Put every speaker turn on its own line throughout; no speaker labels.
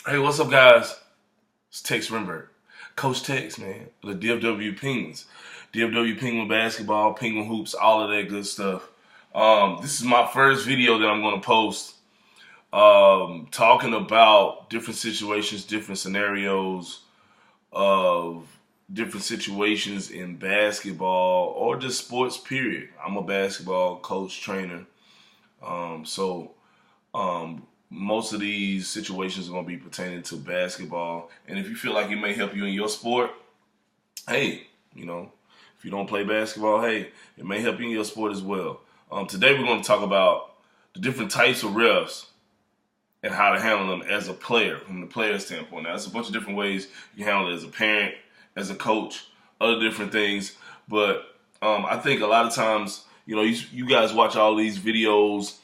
Hey, what's up, guys? It's Tex Renberg. Coach Tex, man. The DFW Penguins. DFW Penguin basketball, Penguin hoops, all of that good stuff. This is my first video that I'm going to post talking about different situations, different scenarios of different situations in basketball or just sports, period. I'm a basketball coach, trainer. So most of these situations are going to be pertaining to basketball. And if you feel like it may help you in your sport, hey, if you don't play basketball, hey, it may help you in your sport as well. Today we're going to talk about the different types of refs and how to handle them as a player, from the player standpoint. Now, there's a bunch of different ways you can handle it as a parent, as a coach, other different things. But I think a lot of times, you guys watch all these videos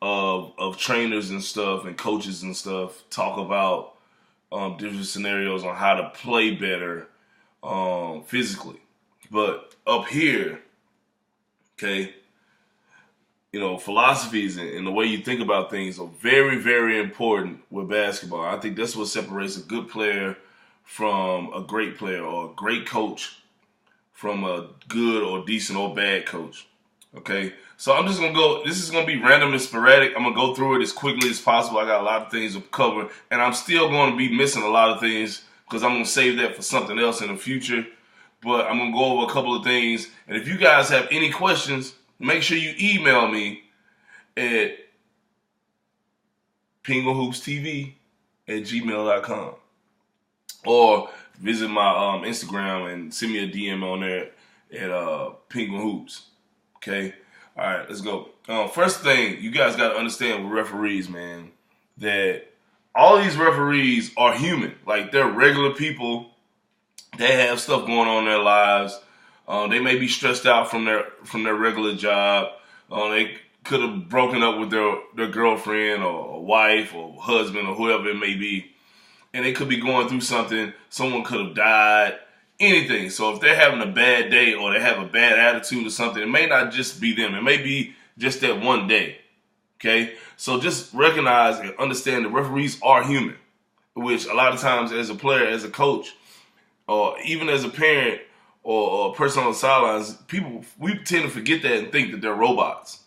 of trainers and stuff and coaches and stuff talk about different scenarios on how to play better physically. But up here, okay, philosophies and the way you think about things are very, very important with basketball. I think that's what separates a good player from a great player, or a great coach from a good or decent or bad coach. Okay, so I'm just going to go, this is going to be random and sporadic. I'm going to go through it as quickly as possible. I got a lot of things to cover, and I'm still going to be missing a lot of things because I'm going to save that for something else in the future. But I'm going to go over a couple of things, and if you guys have any questions, make sure you email me at penguinhoopstv@gmail.com, or visit my Instagram and send me a DM on there at Penguin Hoops. Okay? All right, let's go. First thing, you guys got to understand with referees, man, that all these referees are human. Like, they're regular people. They have stuff going on in their lives. They may be stressed out from their regular job. They could have broken up with their girlfriend or wife or husband or whoever it may be. And they could be going through something. Someone could have died. Anything. So if they're having a bad day or they have a bad attitude or something, it may not just be them. It may be just that one day. Okay? So just recognize and understand that referees are human, which a lot of times as a player, as a coach, or even as a parent or a person on the sidelines, we tend to forget that and think that they're robots.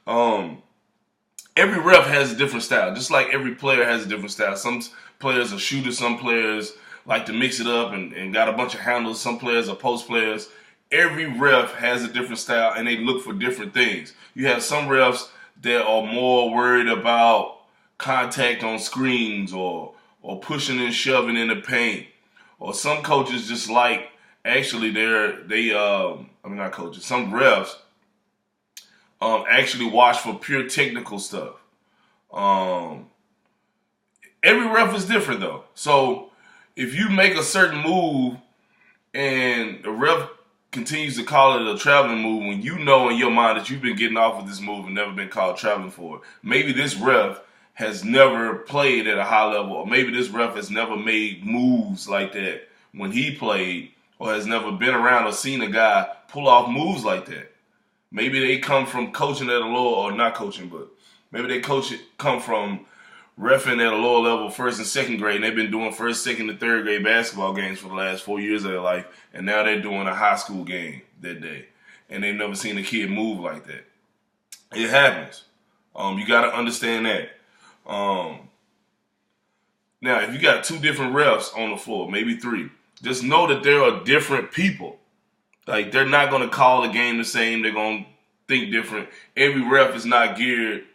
Every ref has a different style, just like every player has a different style. Some players are shooters, some players like to mix it up and got a bunch of handles. Some players are post players. Every ref has a different style, and they look for different things. You have some refs that are more worried about contact on screens or pushing and shoving in the paint. Or some coaches just like, actually, not coaches, some refs actually watch for pure technical stuff. Every ref is different, though. So if you make a certain move and the ref continues to call it a traveling move, when you know in your mind that you've been getting off of this move and never been called traveling for it, maybe this ref has never played at a high level, or maybe this ref has never made moves like that when he played, or has never been around or seen a guy pull off moves like that. Maybe they come from coaching at a lower, or not coaching, but maybe they come from reffing at a lower level, first and second grade, and they've been doing first, second, and third grade basketball games for the last 4 years of their life, and now they're doing a high school game that day, and they've never seen a kid move like that. It happens. You got to understand that. Now, if you got two different refs on the floor, maybe three, just know that there are different people. Like, they're not going to call the game the same. They're going to think different. Every ref is not geared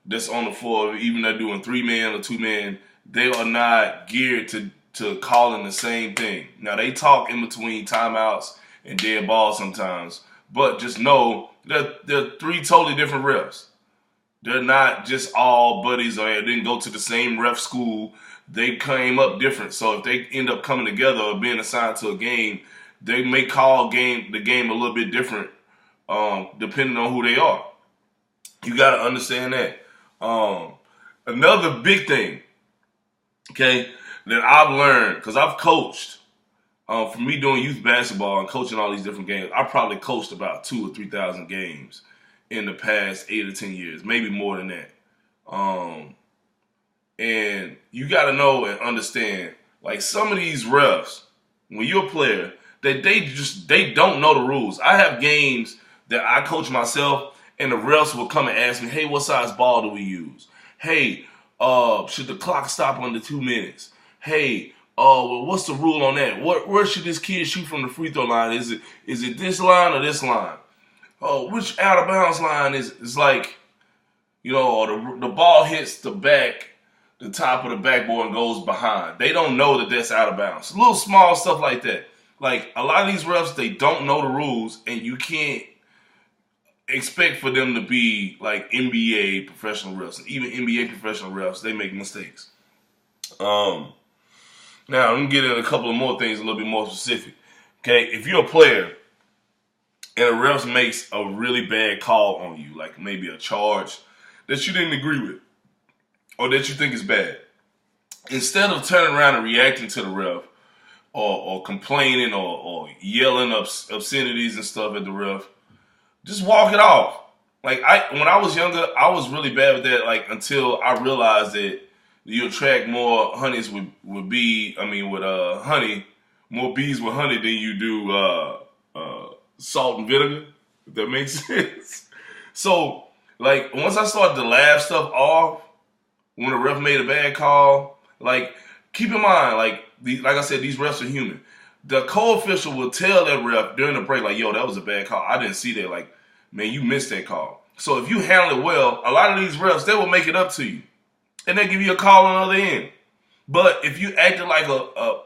that's on the floor, even they're doing 3-man or 2-man, they are not geared to calling the same thing. Now, they talk in between timeouts and dead balls sometimes, but just know they're three totally different refs. They're not just all buddies, or they didn't go to the same ref school. They came up different. So if they end up coming together or being assigned to a game, they may call the game a little bit different depending on who they are. You got to understand that. Another big thing, okay, that I've learned, because I've coached, for me doing youth basketball and coaching all these different games, I probably coached about 2,000 or 3,000 games in the past 8 or 10 years, maybe more than that. And you got to know and understand, like some of these refs, when you're a player, that they don't know the rules. I have games that I coach myself, and the refs will come and ask me, "Hey, what size ball do we use? Hey, should the clock stop under 2 minutes? Hey, well, what's the rule on that? Where should this kid shoot from the free throw line? Is it this line or this line? Oh, which out of bounds line is like, or the ball hits the top of the backboard and goes behind. They don't know that that's out of bounds. Little small stuff like that. Like a lot of these refs, they don't know the rules, and you can't expect for them to be like NBA professional refs. Even NBA professional refs, they make mistakes. Now I'm gonna get into a couple of more things a little bit more specific. Okay, if you're a player and a ref makes a really bad call on you, like maybe a charge that you didn't agree with or that you think is bad, instead of turning around and reacting to the ref or complaining or yelling obscenities and stuff at the ref, just walk it off. Like when I was younger, I was really bad with that. Like until I realized that you attract more honeys with honey, more bees with honey than you do salt and vinegar. If that makes sense. So like once I started to laugh stuff off when a ref made a bad call, like keep in mind, like I said, these refs are human. The co-official will tell that ref during the break, like, yo, that was a bad call. I didn't see that. Like, man, you missed that call. So if you handle it well, a lot of these refs, they will make it up to you. And they give you a call on the other end. But if you acted like a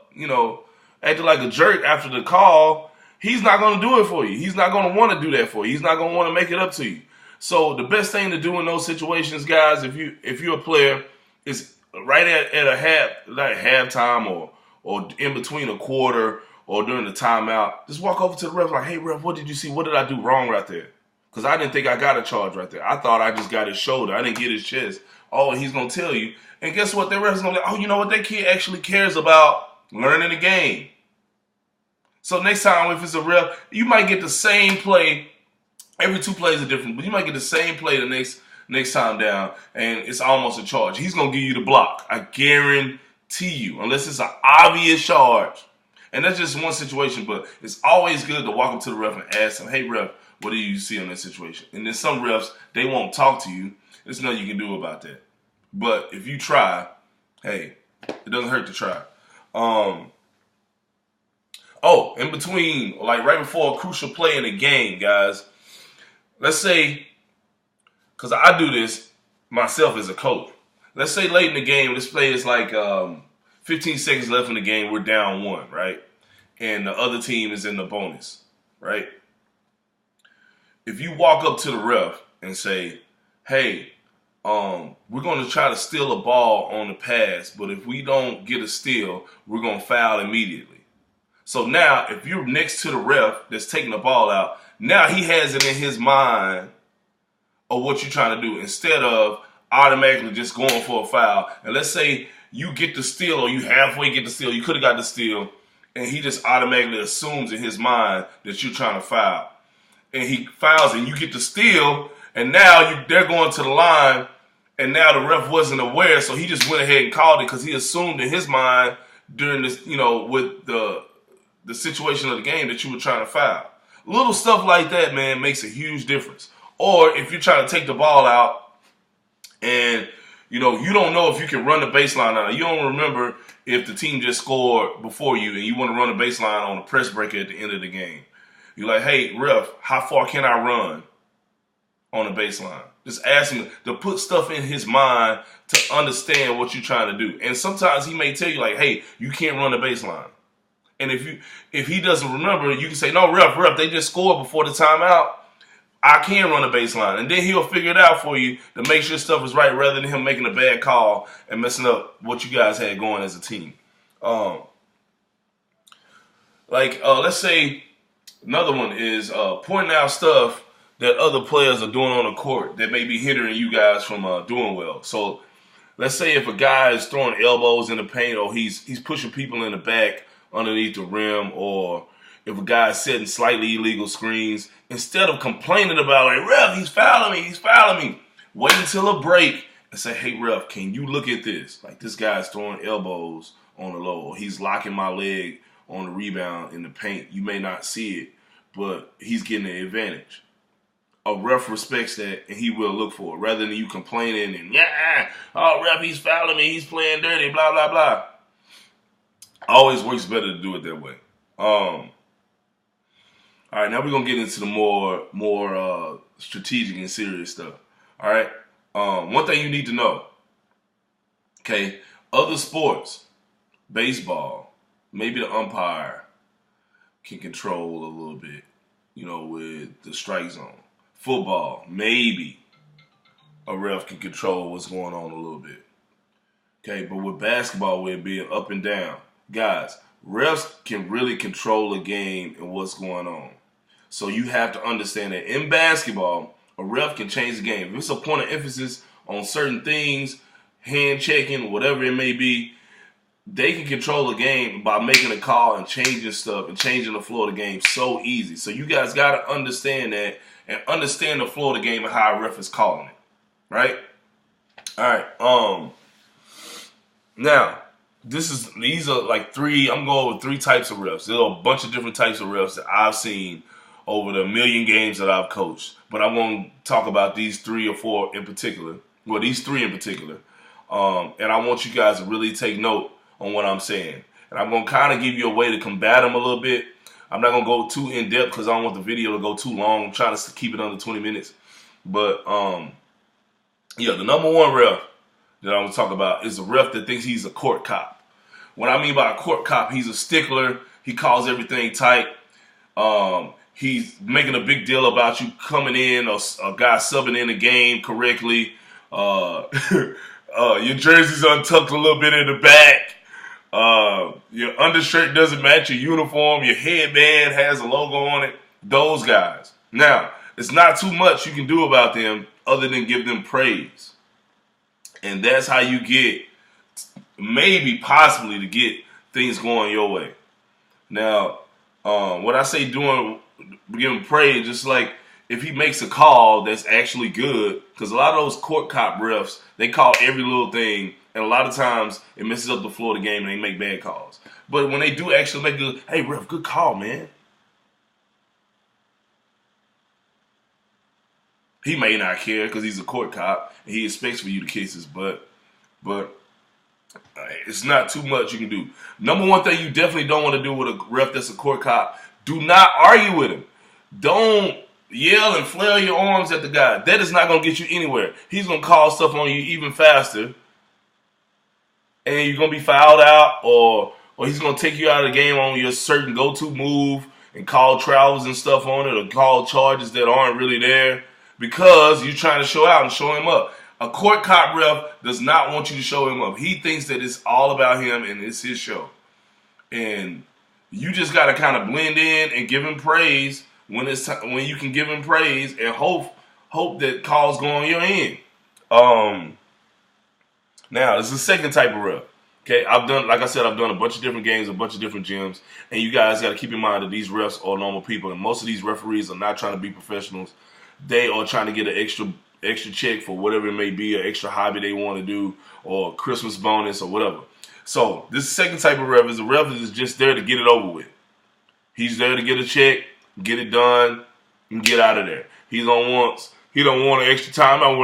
jerk after the call, he's not going to do it for you. He's not going to want to do that for you. He's not going to want to make it up to you. So the best thing to do in those situations, guys, if you're a player, is right at halftime or in between a quarter or during the timeout, just walk over to the ref like, hey, ref, what did you see? What did I do wrong right there? Because I didn't think I got a charge right there. I thought I just got his shoulder. I didn't get his chest. Oh, and he's going to tell you. And guess what? That ref's going to be like, oh, you know what? That kid actually cares about learning the game. So next time, if it's a ref, you might get the same play. Every 2 plays are different, but you might get the same play the next time down, and it's almost a charge. He's going to give you the block. I guarantee you, unless it's an obvious charge. And that's just one situation, but it's always good to walk up to the ref and ask him, hey, ref, what do you see on that situation? And then some refs, they won't talk to you. There's nothing you can do about that. But if you try, hey, it doesn't hurt to try. In between, like right before a crucial play in the game, guys, let's say, because I do this myself as a coach. Let's say late in the game, this play is like 15 seconds left in the game, we're down 1, right? And the other team is in the bonus, right? If you walk up to the ref and say, hey, we're going to try to steal a ball on the pass, but if we don't get a steal, we're going to foul immediately. So now, if you're next to the ref that's taking the ball out, now he has it in his mind of what you're trying to do instead of automatically just going for a foul. And let's say you get the steal or you halfway get the steal. You could have got the steal, and he just automatically assumes in his mind that you're trying to foul. And he fouls and you get the steal, and now they're going to the line, and now the ref wasn't aware, so he just went ahead and called it because he assumed in his mind during this, with the situation of the game that you were trying to foul. Little stuff like that, man, makes a huge difference. Or if you're trying to take the ball out and, you don't know if you can run the baseline out. You don't remember if the team just scored before you and you want to run the baseline on a press breaker at the end of the game. You're like, hey, ref, how far can I run on the baseline? Just ask him to put stuff in his mind to understand what you're trying to do. And sometimes he may tell you, like, hey, you can't run the baseline. And if he doesn't remember, you can say, no, ref, they just scored before the timeout. I can run a baseline. And then he'll figure it out for you to make sure stuff is right rather than him making a bad call and messing up what you guys had going as a team. Let's say another one is pointing out stuff that other players are doing on the court that may be hindering you guys from doing well. So let's say if a guy is throwing elbows in the paint or he's pushing people in the back underneath the rim, or if a guy is setting slightly illegal screens, instead of complaining about, like, ref, he's fouling me, wait until a break and say, hey, ref, can you look at this? Like, this guy's throwing elbows on the low, or he's locking my leg on the rebound in the paint. You may not see it, but he's getting the advantage. A ref respects that, and he will look for it, rather than you complaining and, oh, ref, he's fouling me, he's playing dirty, blah, blah, blah. Always works better to do it that way. All right, now we're going to get into the more strategic and serious stuff. All right? One thing you need to know, okay, other sports, baseball, maybe the umpire can control a little bit, with the strike zone. Football, maybe a ref can control what's going on a little bit. Okay, but with basketball, with it being up and down, guys, refs can really control a game and what's going on. So you have to understand that in basketball, a ref can change the game. If it's a point of emphasis on certain things, hand checking, whatever it may be, they can control the game by making a call and changing stuff and changing the flow of the game so easy. So you guys got to understand that and understand the flow of the game and how a ref is calling it, right? All right. Now, these are like I'm going with 3 types of refs. There are a bunch of different types of refs that I've seen over the million games that I've coached. But I'm going to talk about these 3 or 4 in particular. Well, these 3 in particular. And I want you guys to really take note on what I'm saying. And I'm going to kind of give you a way to combat them a little bit. I'm not going to go too in-depth because I don't want the video to go too long. I'm trying to keep it under 20 minutes. But, the number 1 ref that I'm going to talk about is a ref that thinks he's a court cop. What I mean by a court cop, he's a stickler. He calls everything tight. He's making a big deal about you coming in or a guy subbing in the game correctly. Your jersey's untucked a little bit in the back. Your undershirt doesn't match your uniform. Your headband has a logo on it. Those guys. Now, it's not too much you can do about them other than give them praise. And that's how you get, possibly to get things going your way. Now, what I say give him praise, just like if he makes a call that's actually good, because a lot of those court cop refs, they call every little thing, and a lot of times it messes up the flow of the game and they make bad calls. But when they do actually make good, hey ref, good call, man. He may not care because he's a court cop and he expects for you to kiss his butt, but it's not too much you can do. Number 1 thing you definitely don't want to do with a ref that's a court cop, do not argue with him. Don't yell and flail your arms at the guy. That is not going to get you anywhere. He's going to call stuff on you even faster, and you're going to be fouled out, or he's going to take you out of the game on your certain go-to move and call travels and stuff on it, or call charges that aren't really there because you're trying to show out and show him up. A court cop ref does not want you to show him up. He thinks that it's all about him and it's his show. And you just got to kind of blend in and give him praise when when you can give him praise and hope that calls go on your end. Now, this is the second type of ref. Okay, I've done a bunch of different games, a bunch of different gyms, and you guys got to keep in mind that these refs are normal people, and most of these referees are not trying to be professionals. They are trying to get an extra check for whatever it may be, an extra hobby they want to do, or Christmas bonus or whatever. So this second type of ref is a ref that is just there to get it over with. He's there to get a check, get it done, and get out of there. He don't want an extra timeout.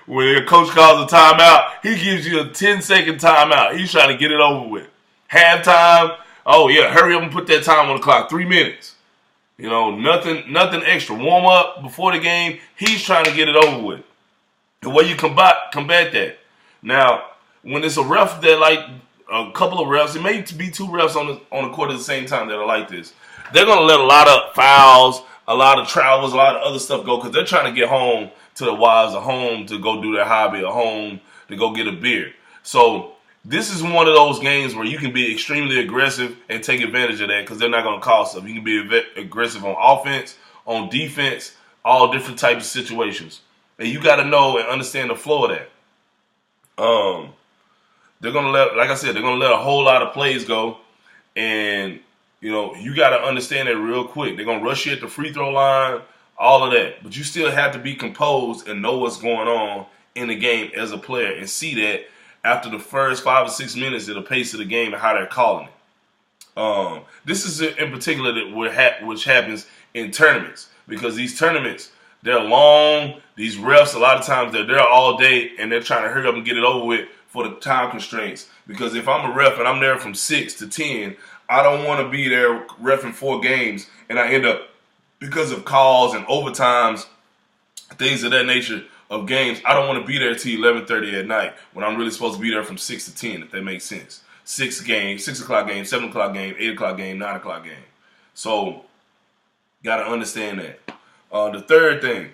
When a coach calls a timeout, he gives you a 10-second timeout. He's trying to get it over with. Halftime, oh yeah, hurry up and put that time on the clock. 3 minutes. Nothing extra. Warm up before the game. He's trying to get it over with. The way you combat that. Now, when it's a ref that like a couple of refs, it may be 2 refs on the court at the same time that are like this. They're gonna let a lot of fouls, a lot of travels, a lot of other stuff go because they're trying to get home to the wives, or home to go do their hobby, or home to go get a beer. So this is one of those games where you can be extremely aggressive and take advantage of that because they're not going to call stuff. You can be aggressive on offense, on defense, all different types of situations. And you got to know and understand the flow of that. They're going to let a whole lot of plays go. And, you got to understand that real quick. They're going to rush you at the free throw line, all of that. But you still have to be composed and know what's going on in the game as a player and see that after the first 5 or 6 minutes of the pace of the game and how they're calling it. This is in particular which happens in tournaments, because these tournaments, they're long. These refs, a lot of times, they're there all day and they're trying to hurry up and get it over with for the time constraints. Because if I'm a ref and I'm there from 6 to 10, I don't want to be there reffing 4 games and I end up, because of calls and overtimes, things of that nature of games, I don't want to be there till 11:30 at night when I'm really supposed to be there from 6 to 10, if that makes sense. 6 games, 6 o'clock game, 7 o'clock game, 8 o'clock game, 9 o'clock game. So, got to understand that. The third thing,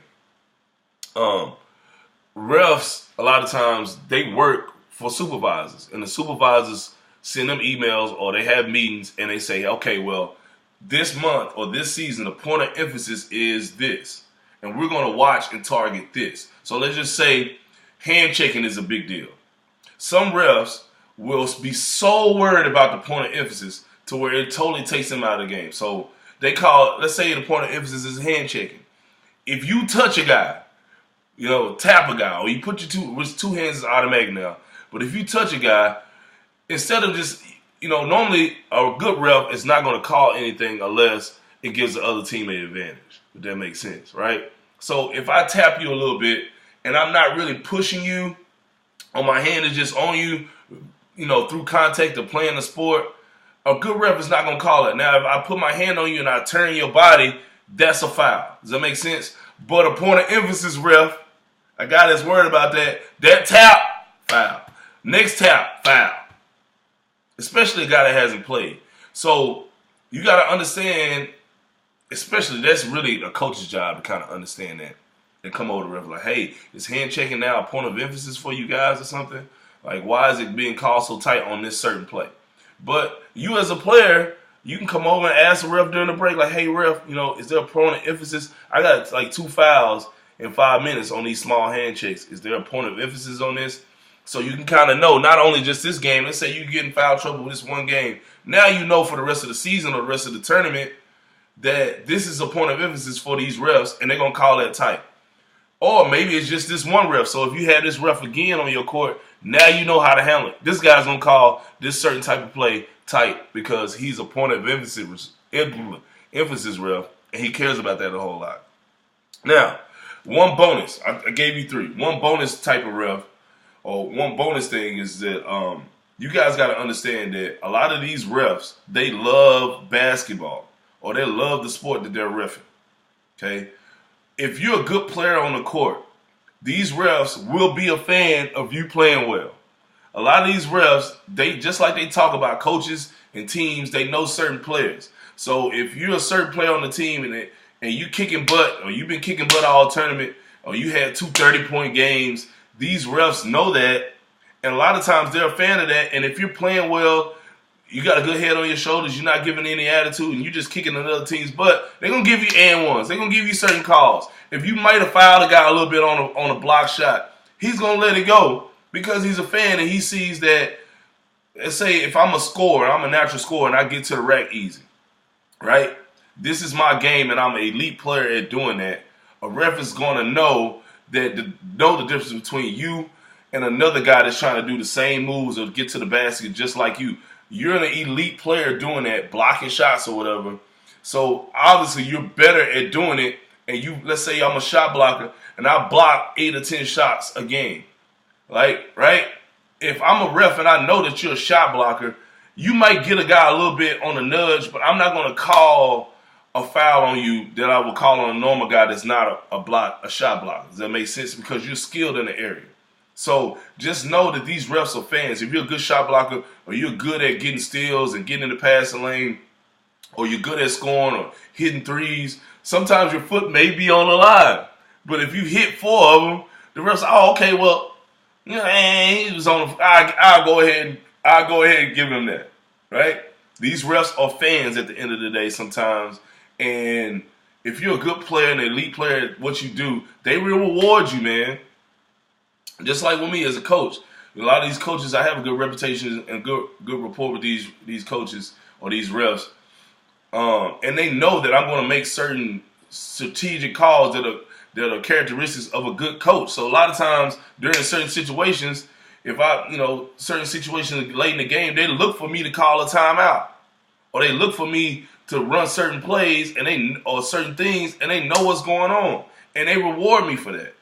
refs, a lot of times, they work for supervisors. And the supervisors send them emails or they have meetings and they say, okay, well, this month or this season, the point of emphasis is this. And we're going to watch and target this. So let's just say hand checking is a big deal. Some refs will be so worried about the point of emphasis to where it totally takes them out of the game. So they call, let's say the point of emphasis is hand checking. If you touch a guy, tap a guy, or you put your two hands is automatic now. But if you touch a guy, instead of just, normally a good ref is not going to call anything unless it gives the other team an advantage. If that makes sense, right? So if I tap you a little bit and I'm not really pushing you, or my hand is just on you, through contact of playing the sport, a good ref is not going to call it. Now, if I put my hand on you and I turn your body, that's a foul. Does that make sense? But a point of emphasis ref, a guy that's worried about that tap, foul. Next tap, foul. Especially a guy that hasn't played. So you got to understand, especially that's really a coach's job to kind of understand that. And come over to the ref like, hey, is hand checking now a point of emphasis for you guys or something? Like, why is it being called so tight on this certain play? But you as a player, you can come over and ask the ref during the break, like, hey, ref, is there a point of emphasis? I got like 2 fouls in 5 minutes on these small hand checks. Is there a point of emphasis on this? So you can kind of know, not only just this game, let's say you get in foul trouble with this one game. Now you know for the rest of the season or the rest of the tournament that this is a point of emphasis for these refs, and they're going to call that tight. Or maybe it's just this one ref. So if you have this ref again on your court, now you know how to handle it. This guy's going to call this certain type of play tight because he's a point of emphasis ref, and he cares about that a whole lot. Now, one bonus. I gave you 3. One bonus type of ref, or one bonus thing is that you guys got to understand that a lot of these refs, they love basketball or they love the sport that they're reffing. Okay? If you're a good player on the court, these refs will be a fan of you playing well. A lot of these refs, they just like they talk about coaches and teams, they know certain players. So if you're a certain player on the team and you kicking butt, or you've been kicking butt all tournament, or you had 2 30-point games, these refs know that, and a lot of times they're a fan of that. And if you're playing well, you got a good head on your shoulders, you're not giving any attitude, and you're just kicking another team's butt, they're going to give you and ones. They're going to give you certain calls. If you might have fouled a guy a little bit on a block shot, he's going to let it go because he's a fan and he sees that, let's say if I'm a scorer, I'm a natural scorer, and I get to the rack easy, right? This is my game, and I'm an elite player at doing that. A ref is going to know the difference between you and another guy that's trying to do the same moves or get to the basket just like you. You're an elite player doing that, blocking shots or whatever. So obviously you're better at doing it. And let's say I'm a shot blocker and I block 8 or 10 shots a game. Like, right? If I'm a ref and I know that you're a shot blocker, you might get a guy a little bit on a nudge, but I'm not going to call a foul on you that I would call on a normal guy that's not a shot blocker. Does that make sense? Because you're skilled in the area. So just know that these refs are fans. If you're a good shot blocker, or you're good at getting steals and getting in the passing lane, or you're good at scoring or hitting threes, sometimes your foot may be on the line. But if you hit 4 of them, the refs, okay, well, he was on the, I'll go ahead and give him that, right? These refs are fans at the end of the day sometimes. And if you're a good player and an elite player at what you do, they will reward you, man. Just like with me as a coach. A lot of these coaches, I have a good reputation and good rapport with these coaches or these refs. And they know that I'm going to make certain strategic calls that are that are characteristics of a good coach. So a lot of times during certain situations, if I, certain situations late in the game, they look for me to call a timeout, or they look for me to run certain plays or certain things, and they know what's going on, and they reward me for that.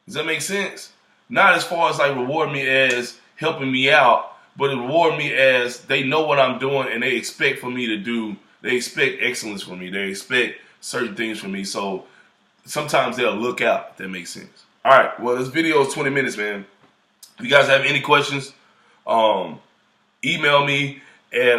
Does that make sense? Not as far as like reward me as helping me out, but it reward me as they know what I'm doing and they expect for me to do. They expect excellence from me. They expect certain things from me. So sometimes they'll look out, if that makes sense. All right. Well, this video is 20 minutes, man. If you guys have any questions, email me at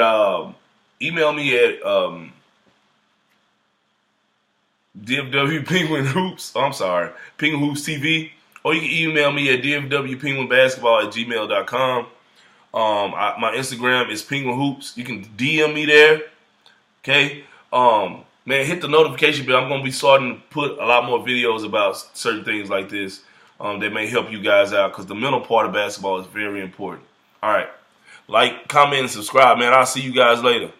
DFW Penguin Hoops. I'm sorry, Penguin Hoops TV. Or you can email me at dfwpenguinbasketball@gmail.com. My Instagram is Penguin Hoops. You can DM me there. Okay. Man, hit the notification bell. I'm going to be starting to put a lot more videos about certain things like this that may help you guys out, because the mental part of basketball is very important. All right. Like, comment, and subscribe, man. I'll see you guys later.